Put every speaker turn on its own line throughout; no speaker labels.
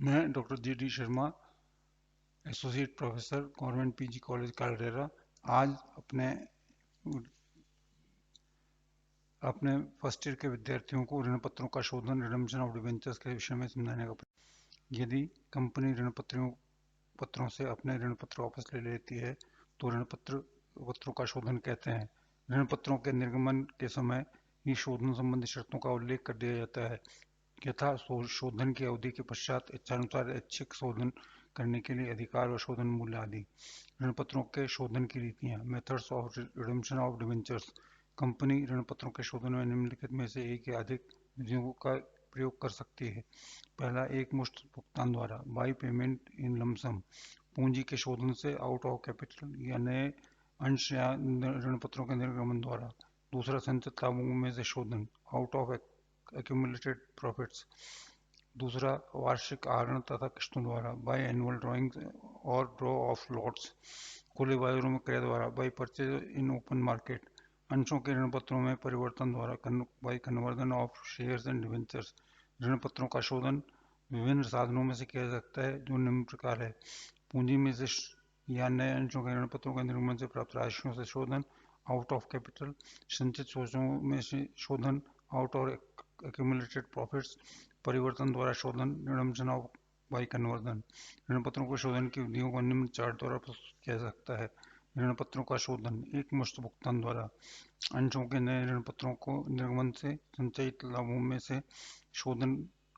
मैं doctor G D Sharma, associate professor, government PG college caldera. आज अपने अपने फर्स्ट ईयर के विद्यार्थियों को ऋण पत्रों का शोधन, रिडम्पशन ऑफ डिबेंचर्स के विषय में समझाने का यदि कंपनी पत्रों से अपने ऋण पत्र वापस ले लेती है तो पत्रों का शोधन कहते हैं। ऋण पत्रों के निर्गमन के समय ही शोधन संबंधी शर्तों का उल्लेख कर दिया जाता है, यथा शोधन की अवधि के पश्चात इच्छानुसार ऐच्छिक शोधन करने के लिए अधिकार व शोधन मूल्य आदि। ऋणपत्रों के शोधन की रीतियां, methods of redemption of debentures. Company ऋणपत्रों के शोधन में निम्नलिखित में से एक या अधिक विधियों का प्रयोग कर सकती है। पहला, एक मुश्त भुगतान द्वारा, बाई पेमेंट इन लमसम। पूंजी के शोधन से, आउट ऑफ कैपिटल या नए अंश या ऋणपत्रों के निर्गमन द्वारा। दूसरा, संचित लाभों में से शोधन, आउट ऑफ एक्यूमुलेटेड प्रॉफिट्स। दूसरा, वार्षिक आहरण तथा किस्तों द्वारा, बाय एनुअल ड्रॉइंग और ड्रॉ ऑफ लॉट्स। खुले बाजारों में क्रय द्वारा, by purchase in open market. अंशों के ऋण पत्रों में परिवर्तन द्वारा, bye conversion of shares and debentures. ऋण पत्रों का शोधन विभिन्न साधनों में से किया जा सकता है, जो निम्न प्रकार है। पूंजी में से या नए अंशों के ऋण पत्रों के निर्गमन से प्राप्त राशियों से शोधन, आउट ऑफ कैपिटल। संचित सोचों में से शोधन, आउट ऑफ एक्यूमुलेटेड प्रॉफिट्स। परिवर्तन द्वारा शोधन, रिडम्पशन ऑफ बाय कन्वर्जन। ऋण पत्रों के शोधन की विधियों को निम्न चार्ट द्वारा प्रस्तुत किया जा सकता है। ऋण पत्रों का शोधन, एक मुश्त भुगतान द्वारा, अंशों के नए ऋण पत्रों को निर्गमन से संचयित लाभों में से शोधन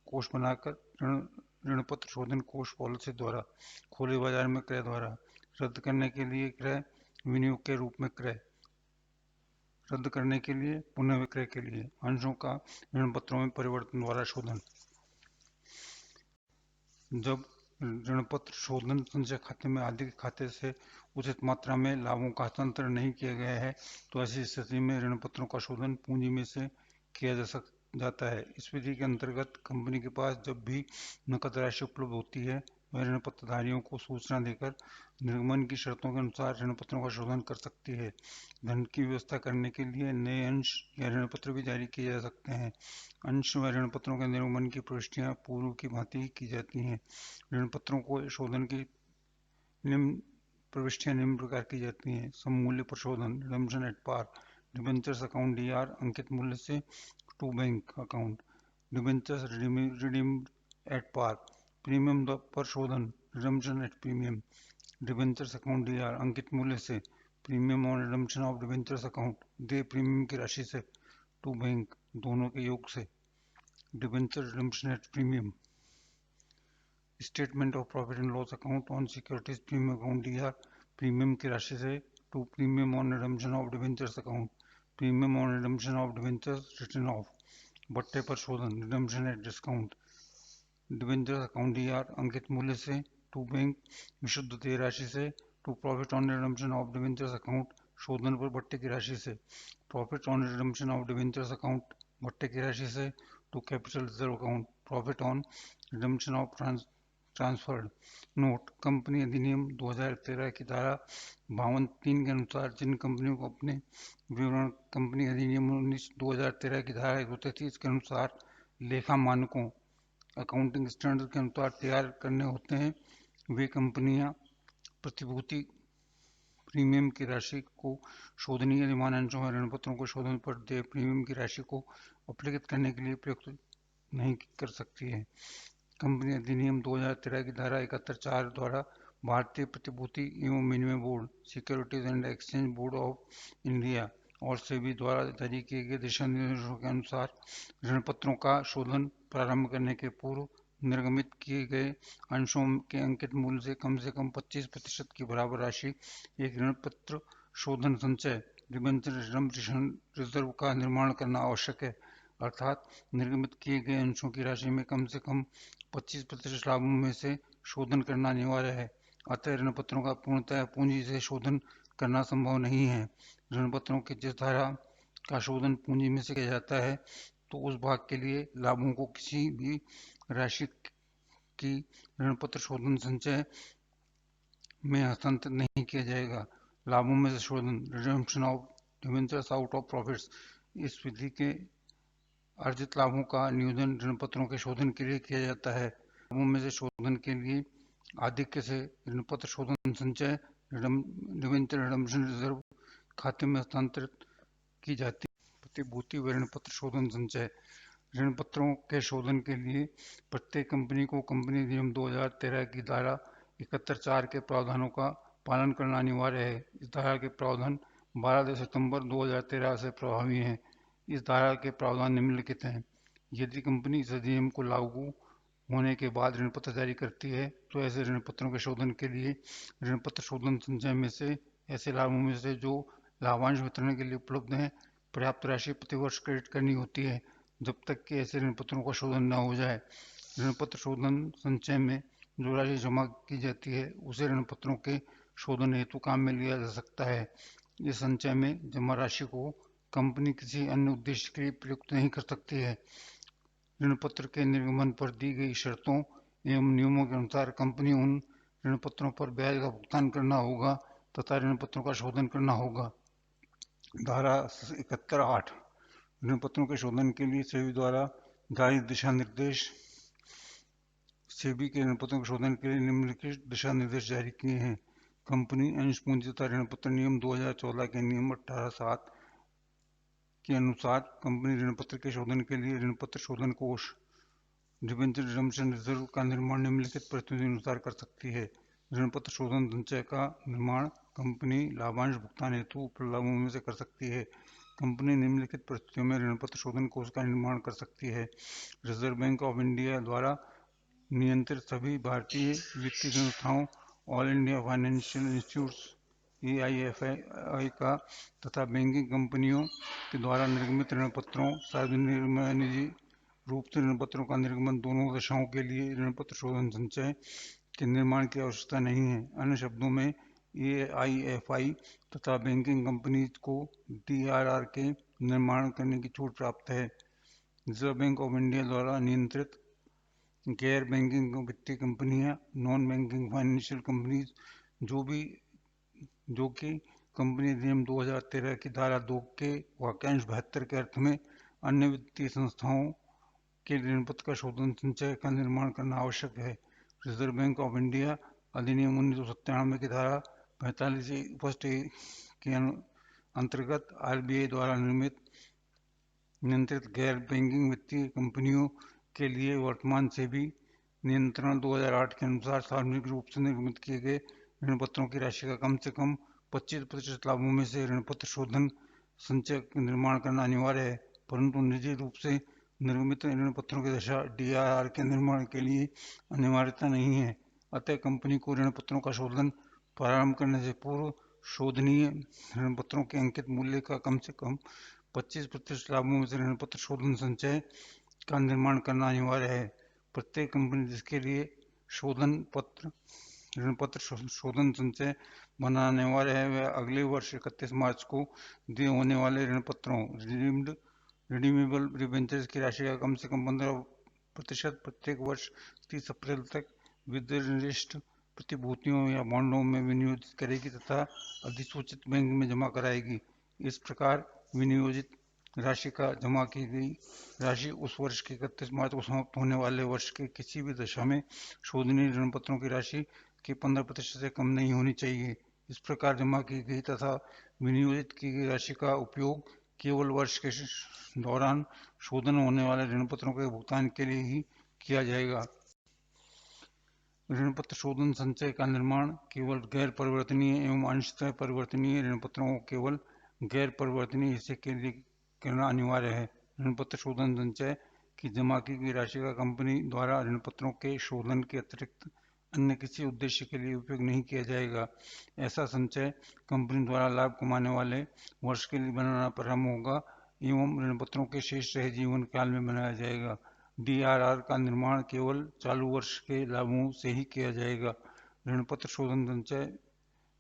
कोष बनाकर ऋण पत्र शोधन कोष पॉलिसी द्वारा। खुले बाजार में क्रय द्वारा, रद्द करने के लिए क्रय, विनियोग के रूप में क्रय, रद्द करने के लिए, पुनः विक्रय के लिए। अंशों का ऋण पत्रों में परिवर्तन द्वारा शोधन। जब ऋणपत्र शोधन संचय खाते में आदि के खाते से उचित मात्रा में लाभों का हस्तांतरण नहीं किया गया है तो ऐसी स्थिति में ऋणपत्रों का शोधन पूंजी में से किया जाता है। इस विधि के अंतर्गत कंपनी के पास जब भी नकद राशि उपलब्ध होती है वह ऋण पत्रधारियों को सूचना देकर निर्गमन की शर्तों के अनुसार ऋण पत्रों का शोधन कर सकती है। धन की व्यवस्था करने के लिए नए अंश या ऋण पत्र भी जारी किए जा सकते हैं। अंश व ऋण पत्रों के निर्गमन की प्रविष्टियां पूर्व की भांति की जाती हैं। ऋण पत्रों को शोधन की निम्न प्रविष्टियां निम्न प्रकार की जाती हैं। सममूल्य प्रशोधन, redemption at par. Debentures account DR अंकित मूल्य से to bank account. Debentures redeemed at par. Premium पर शोधन, redemption at premium. Debentures account DR अंकित मूल्य से, premium on redemption of debentures account, दे प्रीमियम की राशि से, टू बैंक दोनों के योग से। Debenture redemption at premium. Statement of profit and loss account on securities premium account DR premium की राशि से, to premium on redemption of debentures account, premium on redemption of debentures written off. बट्टे पर शोधन, redemption at discount. Debentures account DR अंकित मूल्य से, to bank विशुद्ध देय राशि से, to profit on redemption of debentures account शोधन पर बट्टे की राशि से, profit on redemption of debentures account बट्टे की राशि से, to capital reserve account, profit on redemption of transferred note. Company अधिनियम 2013 की धारा 52(3) के अनुसार जिन कंपनियों को अपने विवरण कंपनी अधिनियम 2013 की धारा 133 के अनुसार लेखा मानकों अकाउंटिंग स्टैंडर्ड के अनुसार तैयार करने होते हैं, वे कंपनियां प्रतिभूति प्रीमियम की राशि को शोधनीय अधिमान अंशों और ऋण पत्रों को शोधन पर देय प्रीमियम की राशि को अपलिखित करने के लिए प्रयुक्त नहीं कर सकती है। कंपनी अधिनियम 2013 की धारा 71(4) द्वारा भारतीय प्रतिभूति एवं विनिमय board, securities and exchange board of India और सेबी द्वारा जारी किए गए दिशा निर्देशों के अनुसार ऋण पत्रों का शोधन प्रारंभ करने के पूर्व निर्गमित किए गए अंशों के अंकित मूल्य से कम 25% की बराबर राशि एक ऋण पत्र शोधन संचय डिबेंचर रिजर्व का निर्माण करना आवश्यक है, अर्थात निर्गमित किए गए अंशों की राशि में कम से कम 25% लाभों में से शोधन करना अनिवार्य है। अतः ऋण पत्रों का पूर्णतः पूंजी से शोधन करना संभव नहीं है। ऋण पत्रों की जिस धारा का शोधन पूंजी में से किया जाता है तो उस भाग के लिए लाभों को किसी भी राशि की ऋण पत्र शोधन संचय में हस्तांतरित नहीं किया जाएगा। लाभों में से शोधन, redemption of debentures out of profits. इस विधि के अर्जित लाभों का नियोजन ऋण पत्रों के शोधन के लिए किया जाता है। में से शोधन के लिए आधिक्य से ऋण पत्र शोधन संचय डिबेंचर रिडम्पशन रिजर्व खाते में हस्तांतरित की जाती है। प्रतिभूति व ऋण पत्र शोधन संचय। ऋण पत्रों के शोधन के लिए प्रत्येक कंपनी को कंपनी नियम 2013 की धारा 71(4) के प्रावधानों का पालन करना अनिवार्य है। इस धारा के प्रावधान 12 सितंबर 2013 से प्रभावी हैं। इस धारा के प्रावधान निम्नलिखित हैं। यदि कंपनी इस अधिनियम को लागू होने के बाद ऋण पत्र जारी करती है तो ऐसे ऋण पत्रों के शोधन के लिए ऋण पत्र शोधन संचय में से ऐसे लाभों में से जो लाभांश वितरण के लिए उपलब्ध हैं पर्याप्त राशि प्रतिवर्ष क्रेडिट करनी होती है जब तक कि ऐसे ऋण पत्रों का शोधन न हो जाए। ऋण पत्र शोधन संचय में जो राशि जमा की जाती है उसे ऋण पत्रों के शोधन हेतु काम में लिया जा सकता है। इस संचय में जमा राशि को कंपनी किसी अन्य उद्देश्य के लिए प्रयुक्त नहीं कर सकती है। ऋण पत्र के निर्गमन पर दी गई शर्तों एवं नियमों के अनुसार कंपनी उन ऋण पत्रों पर ब्याज का भुगतान करना होगा तथा ऋण पत्रों का शोधन करना होगा। धारा 71(8) ऋण पत्रों के शोधन के लिए सेबी द्वारा जारी दिशा निर्देश। सेबी के ऋण पत्रों के शोधन के लिए निम्नलिखित दिशा निर्देश जारी किए हैं। कंपनी अंश पूंजी तथा ऋण पत्र नियम 2014 के नियम 18(7) के अनुसार कंपनी ऋण पत्र के शोधन के लिए ऋण पत्र शोधन कोष डिबेंचर रिडम्पशन रिजर्व का निर्माण निम्नलिखित परिस्थितियों के अनुसार कर सकती है। ऋण पत्र शोधन संचय का निर्माण कंपनी लाभांश भुगतान हेतु उपलब्ध लाभों में से कर सकती है। कंपनी निम्नलिखित परिस्थितियों में ऋण पत्र शोधन कोष का निर्माण कर सकती है। रिजर्व बैंक ऑफ इंडिया द्वारा नियंत्रित सभी भारतीय वित्तीय संस्थाओं, all India financial institutes AIFI का तथा बैंकिंग कंपनियों के द्वारा निर्गमित ऋण पत्रों, सार्वजनिक व निजी रूप से ऋण पत्रों का निर्गमन दोनों दशाओं के लिए ऋण पत्र शोधन संचय के निर्माण की आवश्यकता नहीं है। अन्य शब्दों में AIFI तथा बैंकिंग कंपनी को DRR के निर्माण करने की छूट प्राप्त है। रिजर्व बैंक ऑफ इंडिया द्वारा नियंत्रित गैर बैंकिंग वित्तीय कंपनियां, नॉन बैंकिंग फाइनेंशियल कंपनीज जो कि कंपनी अधिनियम 2013 की धारा 2 के वाक्यांश 72 के अर्थ में अन्य वित्तीय संस्थाओं के ऋण पत्र का शोधन संचय का निर्माण करना आवश्यक है। रिजर्व बैंक ऑफ इंडिया अधिनियम 1997 की धारा 45(1) के अंतर्गत RBI द्वारा नियंत्रित गैर बैंकिंग वित्तीय कंपनियों के लिए वर्तमान सेबी नियंत्रण 2008 के अनुसार सार्वजनिक रूप से निर्गमित किए गए ऋण पत्रों की राशि का कम से कम 25% लाभों में से ऋण पत्र शोधन संचय निर्माण करना अनिवार्य है, परंतु निजी रूप से निर्गमित ऋण पत्रों की दशा DRR के निर्माण के लिए अनिवार्यता नहीं है। अतः कंपनी को ऋण पत्रों का शोधन प्रारंभ करने से पूर्व शोधनीय ऋण पत्रों के अंकित मूल्य का कम से कम 25% लाभों में से ऋण पत्र शोधन संचय का निर्माण करना अनिवार्य है। प्रत्येक कंपनी जिसके लिए ऋण पत्र शोधन संचय बनाना अनिवार्य है वह अगले वर्ष 31 मार्च को दिए होने वाले ऋण पत्रों रिडीमेबल डिबेंचर्स की राशि का कम से कम 15% प्रत्येक वर्ष 30 अप्रैल तक विनिर्दिष्ट प्रतिभूतियों या बॉन्डों में विनियोजित करेगी तथा अधिसूचित बैंक में जमा कराएगी। इस प्रकार विनियोजित राशि का जमा की गई राशि उस वर्ष के 31 मार्च को समाप्त होने वाले वर्ष के किसी भी दशा में शोधनीय ऋण पत्रों की राशि के 15% से कम नहीं होनी चाहिए। इस प्रकार जमा की गई तथा विनियोजित की गई राशि का उपयोग केवल वर्ष के दौरान शोधन होने वाले ऋण पत्रों के भुगतान के लिए ही किया जाएगा। ऋण पत्र शोधन संचय का निर्माण केवल गैर परिवर्तनीय एवं अंशतः परिवर्तनीय ऋण पत्रों को केवल गैर परिवर्तनीय हिस्से के लिए करना अनिवार्य है। ऋण पत्र शोधन संचय की जमा की गई राशि का कंपनी द्वारा ऋण पत्रों के शोधन के अतिरिक्त अन्य किसी उद्देश्य के लिए उपयोग नहीं किया जाएगा। ऐसा संचय कंपनी द्वारा लाभ कमाने वाले वर्ष के लिए बनाना प्रारंभ होगा एवं ऋण पत्रों के शेष रहे जीवन काल में बनाया जाएगा। DRR का निर्माण केवल चालू वर्ष के लाभों से ही किया जाएगा। ऋण पत्र शोधन संचय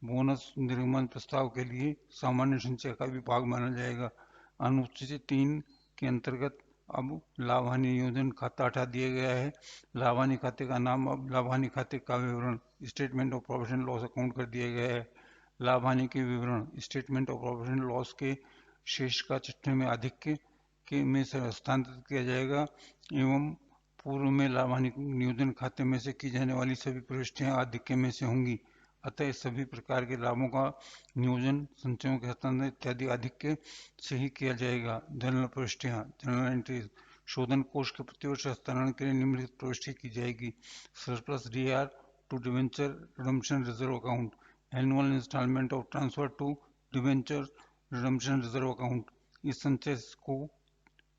बोनस निर्गमन प्रस्ताव के लिए सामान्य संचय का भी भाग माना जाएगा। अनुसूची 3 के अंतर्गत अब लाभ हानि नियोजन खाता हटा दिया गया है। लाभ हानि खाते का नाम अब लाभ हानि खाते का विवरण statement of profit and loss account कर दिया गया है। लाभ हानि के विवरण statement of profit and loss के शेष का चिट्ठे में आधिक्य के में से हस्तांतरित किया जाएगा एवं पूर्व में लाभान्वित नियोजन खाते में से की जाने वाली सभी प्रविष्टियां आधिक्य में से होंगी, अतः सभी प्रकार के लाभों का नियोजन संचयों के हस्तांतरण इत्यादि आधिक्य से ही किया जाएगा। जनरल प्रविष्टियां, जनरल एंट्रीज, शोधन कोष के प्रतिवर्ष हस्तांतरण के लिए निम्नलिखित प्रविष्टि की जाएगी। Surplus DR to debenture redemption reserve account, annual installment of transfer to debenture redemption reserve account. इस संचय को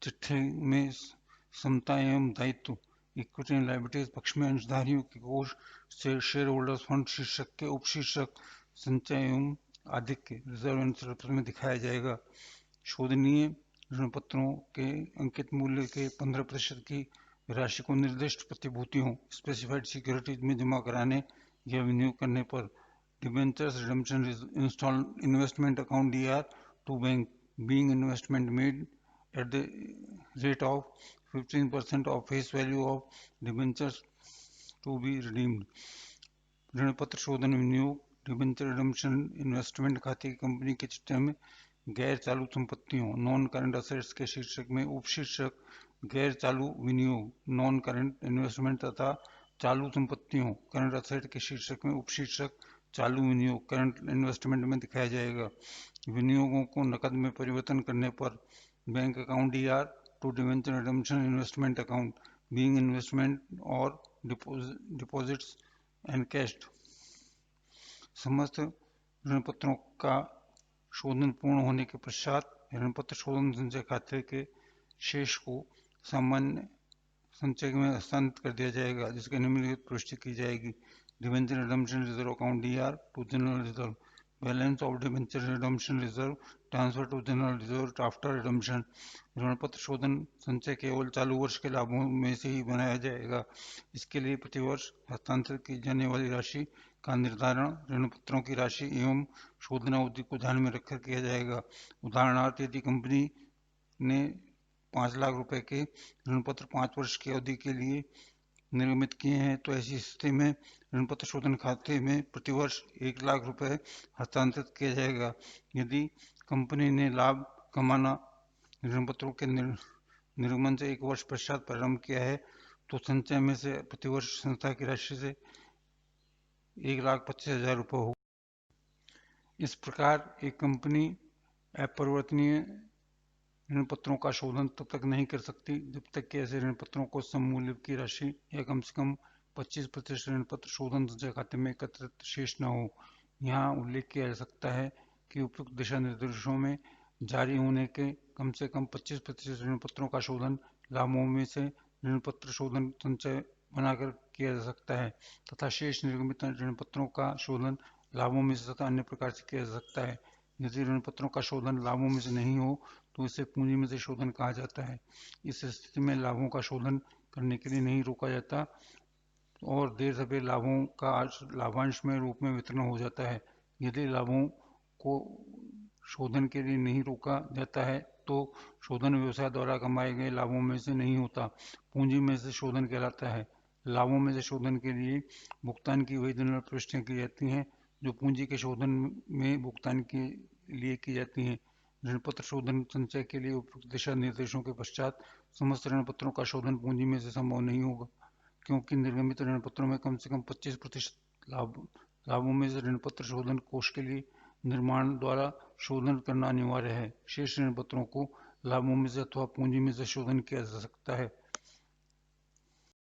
चिट्ठी में समता एवं दायित्व, इक्विटी एंड लायबिलिटीज पक्ष में अंशधारियों के कोष से शेयर होल्डर्स फंड शीर्षक के उपशीर्षक संचय एवं आधिक्य रिजर्व एंड सरप्लस में दिखाया जाएगा। शोधनीय ऋण पत्रों के अंकित मूल्य के 15% की राशि को निर्दिष्ट प्रतिभूतियों स्पेसिफाइड सिक्योरिटीज में जमा कराने या विनियोग करने पर debentures redemption install investment account DR to bank being investment made at the rate of 15% of face value of debentures to be redeemed। ऋण पत्र शोधन विनियोग डिबेंचर रिडम्पशन इन्वेस्टमेंट खाते की कंपनी के चिट्ठे में गैर चालू संपत्तियों नॉन करंट असेट्स के शीर्षक में उपशीर्षक गैर चालू विनियोग नॉन करंट इन्वेस्टमेंट तथा चालू संपत्तियों करंट असेट के शीर्षक में उपशीर्षक चालू विनियोग करंट इन्वेस्टमेंट में दिखाया जाएगा। विनियोगों को नकद में परिवर्तन करने पर bank account DR to debenture redemption investment account being investment और डिपॉजिट्स एनकैश्ड। समस्त ऋण पत्रों का शोधन पूर्ण होने के पश्चात ऋण पत्र शोधन संचय खाते के शेष को सामान्य संचय में हस्तांतरित कर दिया जाएगा, जिसके निम्नलिखित पुष्टि की जाएगी। Debenture redemption reserve account DR to general reserve, balance of debenture redemption reserve transfer to general reserve after redemption. ऋण पत्र शोधन संचय केवल चालू वर्ष के लाभों में से ही बनाया जाएगा। इसके लिए प्रतिवर्ष हस्तांतरित की जाने वाली राशि का निर्धारण ऋण पत्रों की राशि एवं शोधन अवधि को ध्यान में रखकर किया जाएगा। उदाहरणार्थ, यदि कंपनी ने 5 लाख रुपए के ऋण पत्र 5 वर्ष की अवधि के लिए निर्गमित किए हैं, तो ऐसी स्थिति में ऋण पत्र शोधन खाते में प्रतिवर्ष 1 लाख रुपए हस्तांतरित किया जाएगा। यदि कंपनी ने लाभ कमाना ऋण पत्रों के निर्गमन से 1 वर्ष पश्चात प्रारंभ किया है, तो संचय में से प्रतिवर्ष संस्था की राशि से 1,25,000 रुपये होगा। इस प्रकार एक कंपनी अपरिवर्तनीय ऋण पत्रों का शोधन तब तक नहीं कर सकती जब तक कि ऐसे ऋण पत्रों को सममूल्य की राशि या कम से कम 25% ऋण पत्र शोधन संचय खाते में एकत्रित शेष न हो। यहाँ उल्लेख किया जा सकता है कि उपयुक्त दिशा निर्देशों में जारी होने के कम से कम 25% ऋण पत्रों का शोधन लाभों में से ऋण पत्र शोधन संचय बनाकर किया जा सकता है तथा शेष निर्गमित ऋण पत्रों का शोधन लाभों में से तथा अन्य प्रकार से किया जा सकता है। यदि ऋण पत्रों का शोधन लाभों में से नहीं हो तो इसे पूंजी में से शोधन कहा जाता है। इस स्थिति में लाभों का शोधन करने के लिए नहीं रोका जाता और देर सवेर लाभों का लाभांश में रूप में वितरण हो जाता है। यदि लाभों को शोधन के लिए नहीं रोका जाता है तो शोधन व्यवसाय द्वारा कमाए गए लाभों में से नहीं होता, पूंजी में से शोधन कहलाता है। लाभों में से शोधन के लिए भुगतान की वही जनरल प्रविष्टियां की जाती हैं जो पूंजी के शोधन में भुगतान के लिए की जाती हैं। ऋण पत्र शोधन संचय के लिए उपयुक्त दिशा निर्देशों के पश्चात समस्त ऋण पत्रों का शोधन पूंजी में से संभव नहीं होगा, क्योंकि निर्गमित ऋण पत्रों में कम से कम 25% लाभों में से ऋण पत्र शोधन कोष के लिए निर्माण द्वारा शोधन करना अनिवार्य है। शेष ऋण पत्रों को लाभों में से अथवा पूंजी में से शोधन किया जा सकता है।